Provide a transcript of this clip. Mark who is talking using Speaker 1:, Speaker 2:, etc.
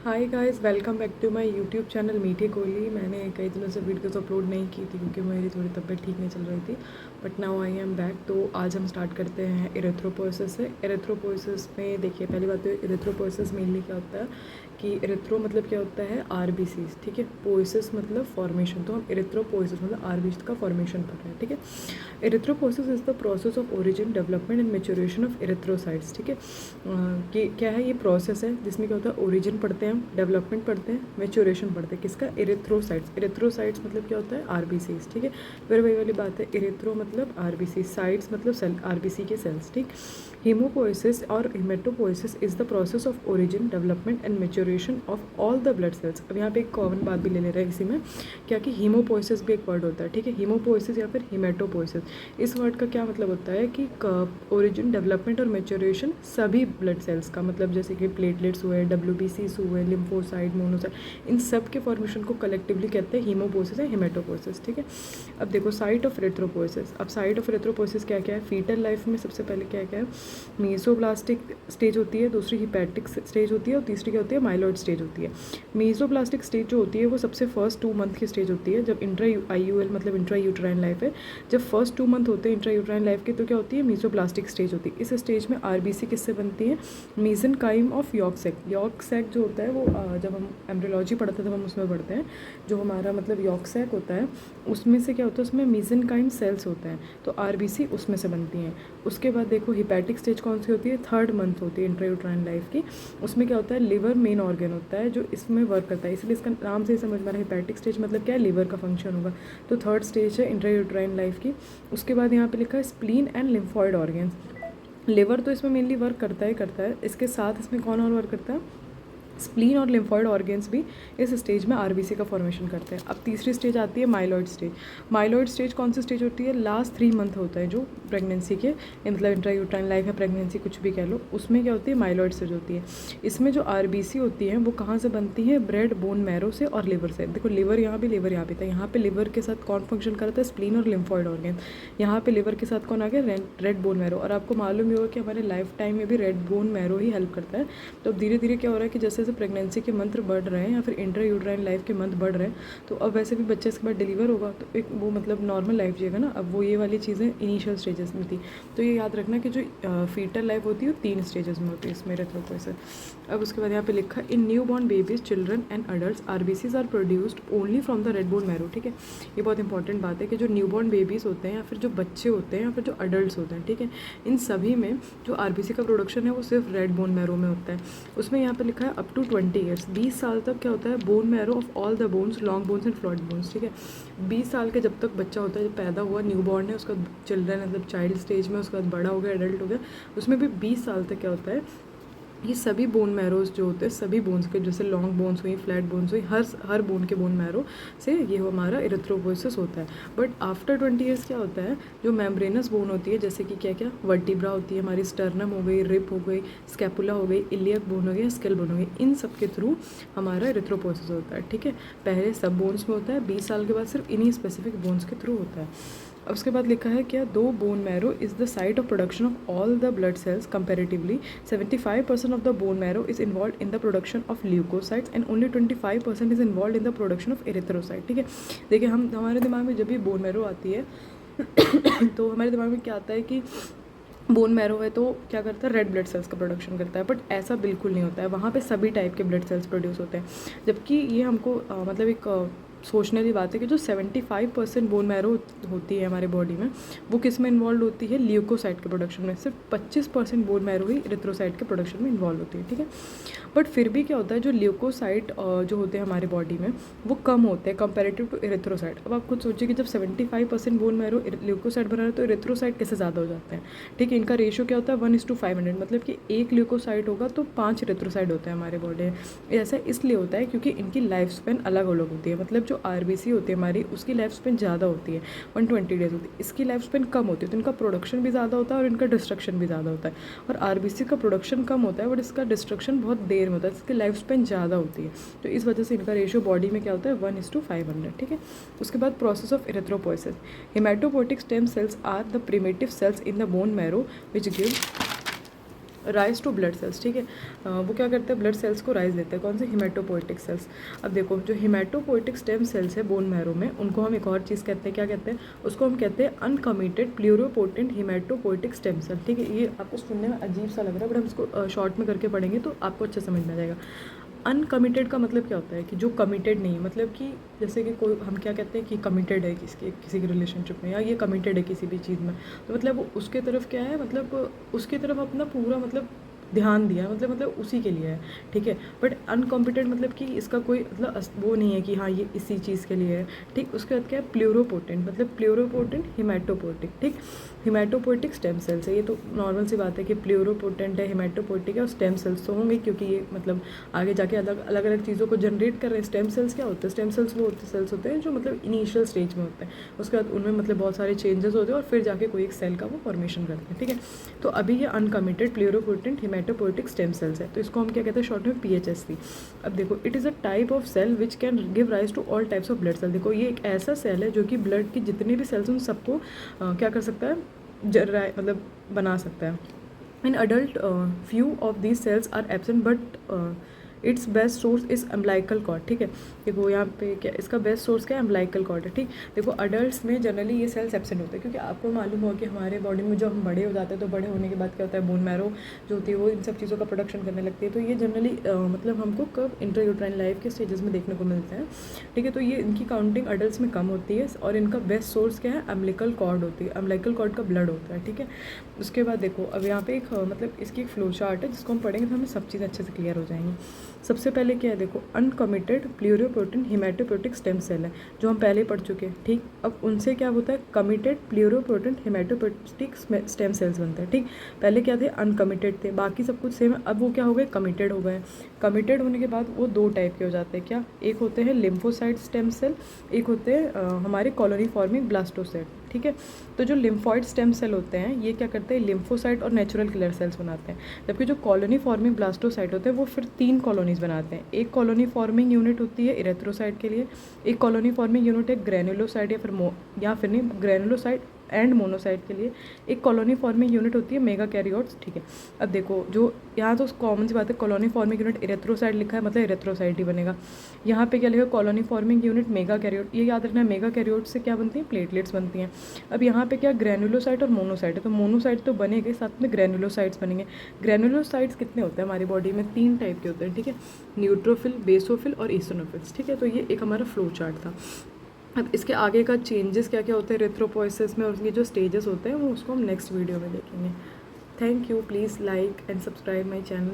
Speaker 1: Hi guys, welcome back to my YouTube channel Meethi Kohli. मैंने कई दिनों से वीडियोस अपलोड नहीं की थी क्योंकि मेरी थोड़ी तबीयत ठीक नहीं चल रही थी, but now I am back. तो आज हम स्टार्ट करते हैं इरेथ्रोपोइसिस से। इरेथ्रोपोइसिस में देखिए, पहली बात तो इरेथ्रोपोइसिस मेनली क्या होता है कि इरेथ्रो मतलब क्या होता है, आरबीसीज, ठीक है। पोइसिस मतलब फॉर्मेशन, तो हम इरेथ्रोपोइसिस मतलब आरबीसी का फॉर्मेशन पढ़ रहे हैं, ठीक है। Erythropoiesis is the process of origin, development and maturation of erythrocytes, ठीक है। कि क्या है, ये प्रोसेस है जिसमें क्या होता है, ओरिजिन पढ़ते हैं हम, डेवलपमेंट पढ़ते हैं, मेच्योरेशन पढ़ते हैं। किसका? इरेथ्रोसाइट्स। इरेथ्रोसाइट्स मतलब क्या होता है, आरबीसीज, ठीक है। फिर वही वाली बात है, इरेथ्रो मतलब आरबीसी, साइट्स मतलब सेल, आरबीसी के सेल्स, ठीक। हीमोपोइसिस और haematopoiesis is the process of origin, development and maturation of all the blood sales. अब यहाँ पे एक कॉमन बात भी ले रहे हैं इसी में, क्या कि हीमोपोइसिस भी एक वर्ड होता है, ठीक है। हीमोपोइसिस या फिर हिमेटोपोइसिस, इस वर्ड का क्या मतलब होता है कि ओरिजिन, डेवलपमेंट और मेच्योरेशन सभी ब्लड सेल्स का, मतलब जैसे कि प्लेटलेट्स हुए, डब्ल्यूबीसीस हुए, लिम्फोसाइट, मोनोसाइट, इन सब के फॉर्मेशन को कलेक्टिवली कहते हैं हीमोपोइसिस या हिमेटोपोइसिस, ठीक है। अब देखो साइट ऑफ इरेथ्रोपोइसिस। अब साइट ऑफ इरेथ्रोपोइसिस क्या क्या है, फीटल लाइफ में सबसे पहले क्या क्या है, मीसोब्लास्टिक स्टेज होती है, दूसरी हिपैटिक स्टेज होती है और तीसरी क्या होती है, माइलॉइड स्टेज होती है। मीसोब्लास्टिक स्टेज जो होती है वो सबसे फर्स्ट 2 मंथ की स्टेज होती है, जब इंट्रा आईयूएल मतलब इंट्रा यूट्राइन लाइफ है। जब फर्स्ट 2 मंथ होते हैं इंट्रा यूट्राइन लाइफ के, तो क्या होती है, मीसोब्लास्टिक स्टेज होती है। इस स्टेज में आरबीसी किससे बनती है, mesenchyme of yolk sac. Yolk sac जो होता है वो जब हम एम्ब्रियोलॉजी पढ़ते हैं तब हम उसमें पढ़ते हैं, जो हमारा मतलब यॉर्क सैक होता है उसमें से क्या होता है, उसमें मीजेनकाइम सेल्स होते हैं, तो आरबीसी उसमें से बनती हैं। उसके बाद देखो हिपैटिक स्टेज कौन सी होती है, 3rd मंथ होती है इंट्रायूट्राइन लाइफ की। उसमें क्या होता है, लिवर मेन ऑर्गन होता है जो इसमें वर्क करता है, इसलिए इसका नाम से ही समझ में आ रहा है हिपैटिक स्टेज मतलब क्या है, लिवर का फंक्शन होगा। तो 3rd स्टेज है इंट्रायूट्राइन लाइफ की। उसके बाद यहाँ पे लिखा है spleen and lymphoid organs. Liver तो इसमें मेनली वर्क करता है, इसके साथ इसमें कौन और वर्क करता है, स्प्लीन और लिम्फॉइड ऑर्गन्स भी इस स्टेज में आरबीसी का फॉर्मेशन करते हैं। अब तीसरी स्टेज आती है माइलॉइड स्टेज। माइलॉइड स्टेज कौन सी स्टेज होती है, लास्ट 3 मंथ होता है जो प्रेगनेंसी के, मतलब इंट्रायूट्राइन लाइफ है, प्रेगनेंसी कुछ भी कह लो, उसमें क्या होती है, माइलॉइड स्टेज होती है। इसमें जो आरबीसी होती है वो कहाँ से बनती है, ब्रेड बोन मैरो से और लिवर से। देखो लिवर यहाँ भी, लिवर यहाँ भी था, यहाँ पे लिवर के साथ कौन फंक्शन करता है, स्प्लीन और लिम्फॉइड ऑर्गन। यहाँ पे लिवर के साथ कौन आ गया, रेड बोन मैरो। और आपको मालूम ही होगा कि हमारे लाइफ टाइम में भी रेड बोन मैरो ही हेल्प करता है। तो अब धीरे धीरे क्या हो रहा है कि जैसे जैसे प्रेगनेंसी के मंथ बढ़ रहे हैं या फिर इंट्रा यूट्राइन लाइफ के मंथ बढ़ रहे हैं, तो अब वैसे भी बच्चे इसके बाद डिलीवर होगा तो एक वो मतलब नॉर्मल लाइफ जिएगा ना। अब वो ये वाली चीज़ें इनिशियल स्टेजेस में थी, तो ये याद रखना कि जो फीटल लाइफ होती है वो 3 स्टेजेस में होती है इसमें इरेथ्रोपोइसिस। अब उसके बाद यहाँ पे लिखा in newborn babies, children and adult RBCs are produced only from the red bone marrow, ठीक है। ये बहुत इंपॉर्टेंट बात है कि जो न्यू बॉर्न बेबीज़ होते हैं या फिर जो बच्चे होते हैं या फिर जो अडल्ट होते हैं, ठीक है, इन सभी में जो आरबीसी का प्रोडक्शन है वो सिर्फ रेड बोन मैरो में होता है। उसमें यहाँ पे लिखा है अप टू 20 ईयर्स, 20 साल तक क्या होता है, bone marrow of all the bones, long bones and Floyd bones, ठीक है। 20 साल के जब तक बच्चा होता है, जब पैदा हुआ, न्यू बॉर्न है, उसका चिल्ड्रन मतलब चाइल्ड स्टेज में, उसके बाद बड़ा हो गया, एडल्ट हो गया, उसमें भी 20 साल तक क्या होता है, ये सभी बोन मैरोज जो होते हैं सभी बोन्स के, जैसे लॉन्ग बोन्स हुई, फ्लैट बोन्स हुई, हर बोन के बोन मैरो से ये हमारा इरेथ्रोपोइसिस होता है। बट आफ्टर 20 ईयर्स क्या होता है, जो मेम्ब्रेनस बोन होती है, जैसे कि क्या क्या, वर्टिब्रा होती है हमारी, स्टर्नम हो गई, रिप हो गई, स्कैपुला हो गई, इलियक बोन हो गया, स्केल बोन हो गई, इन सब के थ्रू हमारा इरेथ्रोपोइसिस होता है, ठीक है। पहले सब बोन्स में होता है, 20 साल के बाद सिर्फ इन्हीं स्पेसिफिक बोन्स के थ्रू होता है। अब उसके बाद लिखा है क्या, दो bone marrow is the site of production of all the blood cells comparatively 75% of the bone marrow is involve in the production of leucocytes and only 25% is involve in the production of erythrocyte, ठीक है। देखिए हमारे दिमाग में जब भी bone marrow आती है तो हमारे दिमाग में क्या आता है कि बोन मैरो है तो क्या करता है, रेड ब्लड सेल्स का प्रोडक्शन करता है, बट ऐसा बिल्कुल नहीं होता है। वहाँ पे सभी टाइप के ब्लड सेल्स प्रोड्यूस होते हैं, जबकि ये हमको मतलब एक सोचने वाली बात है कि जो 75% बोन मैरो होती है हमारे बॉडी में, वो किस में इन्वॉल्व होती है, ल्यूकोसाइट के प्रोडक्शन में। सिर्फ 25% बोन मैरो ही इरेथ्रोसाइट के प्रोडक्शन में इन्वॉल्व होती है, ठीक है। बट फिर भी क्या होता है, जो ल्यूकोसाइट जो होते हैं हमारे बॉडी में वो कम होते हैं कंपेरेटिव टू इरेथ्रोसाइट। अब आप खुद सोचिए कि जब 75% बोन मैरो ल्यूकोसाइट बना रहा है तो इरेथ्रोसाइट कैसे ज़्यादा हो जाते हैं, ठीक है। इनका रेशियो क्या होता है, 1:500, मतलब कि एक ल्यूकोसाइट होगा तो 5 इरेथ्रोसाइट होते हैं हमारे बॉडी में। ऐसा इसलिए होता है क्योंकि इनकी लाइफ स्पेन अलग अलग होती है, मतलब जो आरबीसी होती है हमारी उसकी लाइफ स्पेन ज़्यादा होती है, 120 डेज होती है, इसकी लाइफ स्पेन कम होती है, तो इनका प्रोडक्शन भी ज़्यादा होता है और इनका डिस्ट्रक्शन भी ज़्यादा होता है। और आरबीसी का प्रोडक्शन कम होता है बट इसका डिस्ट्रक्शन बहुत देर में होता है, इसकी लाइफ स्पेन ज़्यादा होती है, तो इस वजह से इनका रेशियो बॉडी में क्या होता है, 1:500, ठीक है। उसके बाद process of erythropoiesis, haematopoietic stem cells are the primitive cells in the bone marrow which give rise to blood cells, ठीक है। वो क्या करते हैं, ब्लड सेल्स को राइज देते हैं। कौन से, हिमेटोपोइटिक सेल्स। अब देखो जो हिमेटोपोइटिक स्टेम सेल्स है बोन मैरो में, उनको हम एक और चीज़ कहते हैं, क्या कहते हैं उसको, हम कहते हैं uncommitted pluripotent haematopoietic stem cell, ठीक है। ये आपको सुनने में अजीब सा लग रहा है, बट हम इसको शॉर्ट में करके पढ़ेंगे तो आपको अच्छा समझ में आ जाएगा। अनकमिटेड का मतलब क्या होता है कि जो कमिटेड नहीं है, मतलब कि जैसे कि कोई, हम क्या कहते हैं कि कमिटेड है किसी की रिलेशनशिप में, या ये कमिटेड है किसी भी चीज़ में, तो मतलब वो उसके तरफ क्या है, मतलब उसकी तरफ अपना पूरा मतलब ध्यान दिया, मतलब उसी के लिए है, ठीक है। बट अनकॉम्पिटेंट मतलब कि इसका कोई मतलब वो नहीं है कि हाँ ये इसी चीज़ के लिए है, ठीक। उसके बाद क्या है, प्लूरोपोटेंट, मतलब प्लूरोपोटेंट हिमेटोपोइटिक, ठीक। हिमेटोपोइटिक स्टेम सेल्स है, ये तो नॉर्मल सी बात है कि प्लूरोपोटेंट है, हिमेटोपोइटिक है, और स्टेम सेल्स तो होंगे, क्योंकि ये मतलब आगे जाके अलग अलग चीज़ों को जनरेट कर रहे हैं। स्टेम सेल्स क्या होते हैं, स्टेम सेल्स वो सेल्स होते हैं जो मतलब इनिशियल स्टेज में होते हैं, उसके बाद उनमें मतलब बहुत सारे चेंजेस होते हैं और फिर जाके कोई एक सेल का वो फॉर्मेशन करते हैं, ठीक है। तो अभी ये uncommitted pluripotent haematopoietic stem cells है, तो इसको हम क्या कहते हैं शॉर्ट में PHSC। अब देखो, it is a type of cell which can give rise to all types of blood cell. देखो ये एक ऐसा सेल है जो कि ब्लड की जितने भी सेल्स उन सबको क्या कर सकता है, मतलब बना सकता है। In adult few of these cells are absent, but its best source is umbilical cord, ठीक है। देखो यहाँ पे क्या, इसका बेस्ट सोर्स क्या है, अम्बलाइकल कॉर्ड है, ठीक। देखो अडल्ट्स में जनरली ये सेल्स एब्सेंट होते हैं, क्योंकि आपको मालूम हो कि हमारे बॉडी में जो हम बड़े हो जाते हैं, तो बड़े होने के बाद क्या होता है, बोन मैरो जो होती है वो इन सब चीज़ों का प्रोडक्शन करने लगती है। तो ये जनरली मतलब हमको कब इंट्रायूट्राइन लाइफ के स्टेजेस में देखने को मिलते हैं, ठीक है। तो ये इनकी काउंटिंग अडल्ट्स में कम होती है, और इनका बेस्ट सोर्स क्या है, अम्बलिकल कॉर्ड होती है, अम्बलिकल कॉर्ड का ब्लड होता है, ठीक है। उसके बाद देखो अब यहाँ पे एक मतलब इसकी एक फ्लो चार्ट है, जिसको हम पढ़ेंगे तो हमें सब चीज़ अच्छे से क्लियर हो जाएंगी। सबसे पहले क्या है, देखो uncommitted pluripotent haematopoietic stem cell है, जो हम पहले पढ़ चुके हैं, ठीक। अब उनसे क्या होता है, committed pluripotent haematopoietic stem cells बनते हैं, ठीक। पहले क्या थे, अनकमिटेड थे, बाकी सब कुछ सेम है। अब वो क्या हो गए, कमिटेड हो गए। कमिटेड होने के बाद वो दो टाइप के हो जाते हैं, क्या, एक होते हैं लिम्फोसाइट स्टेम सेल, एक होते हैं हमारे कॉलोनी फॉर्मिंग ब्लास्टोसाइट, ठीक है। तो जो लिम्फॉइड स्टेम सेल होते हैं ये क्या करते हैं, लिम्फोसाइट और नेचुरल किलर सेल्स बनाते हैं, जबकि जो कॉलोनी फॉर्मिंग ब्लास्टोसाइट होते हैं वो फिर 3 कॉलोनीज बनाते हैं। एक कॉलोनी फॉर्मिंग यूनिट होती है इरेथ्रोसाइट के लिए, एक कॉलोनी फॉर्मिंग यूनिट है ग्रेनुलोसाइट या फिर नहीं ग्रेनुलोसाइट एंड मोनोसाइट के लिए, एक कॉलोनी फॉर्मिंग यूनिट होती है मेगा कैरियोट्स, ठीक है। अब देखो जो यहाँ तो कॉमन सी बात है, कॉलोनी फॉर्मिंग यूनिट इरेथ्रोसाइट लिखा है मतलब इरेथ्रोसाइट ही बनेगा। यहाँ पे क्या लिखा, कॉलोनी फॉर्मिंग यूनिट मेगा कैरियोट, ये याद रखना है, मेगा कैरियोट से क्या बनती है, प्लेटलेट्स बनती हैं। अब यहाँ पे क्या, ग्रेनुलोसाइट और मोनोसाइट है, तो मोनोसाइट तो बनेंगे, साथ में ग्रेनुलोसाइट्स बनेंगे। ग्रेनुलोसाइट्स कितने होते हैं हमारी बॉडी में, 3 टाइप के होते हैं, ठीक है, न्यूट्रोफिल, बेसोफिल और ईसोनोफिल्स, ठीक है। तो ये एक हमारा फ्लो चार्ट था। अब इसके आगे का चेंजेस क्या क्या होते हैं इरेथ्रोपोइसिस में, और ये जो स्टेजेस होते हैं वो उसको हम नेक्स्ट वीडियो में देखेंगे। Thank you, please like and subscribe my channel.